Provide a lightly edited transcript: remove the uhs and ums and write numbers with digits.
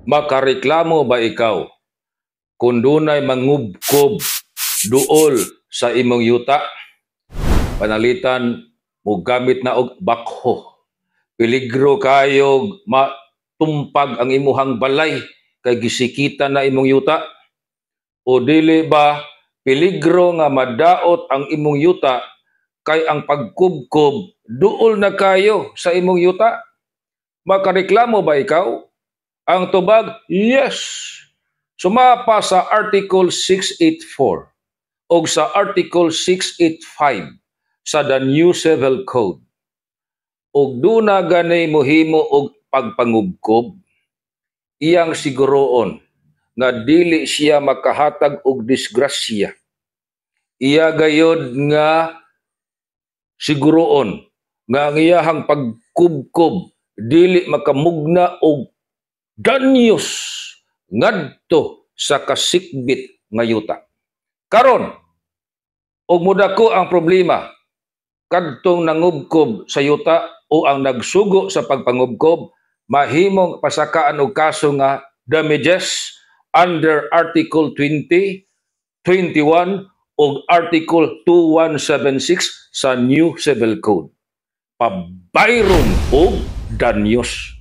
Makareklamo ba ikaw kung dunay mangubkob duol sa imong yuta? Panalitan mo gamit na og bakho. Peligro kayo matumpag ang imuhang balay kay gisikita na imong yuta. O dili ba peligro nga madaot ang imong yuta kay ang pagkubkob duol na kayo sa imong yuta? Makareklamo ba ikaw? Ang tubag, yes. Sumapa sa Article 684 o sa Article 685 sa the New Civil Code. Og duna ganay mohimo og pagpangubkob, iyang siguroon nga dili siya makahatag og disgrasya. Iya gayod nga siguroon nga ang iyahang pagkubkob dili makamugna og danyos ngadto sa kasikbit nga yuta. Karon, og mudako ang problema kadtong nangubkob sa yuta o ang nagsugo sa pagpangubkob, mahimong pasakaan og kaso nga damages under Article 20, 21 o Article 2176 sa New Civil Code. Pabayron og danyos.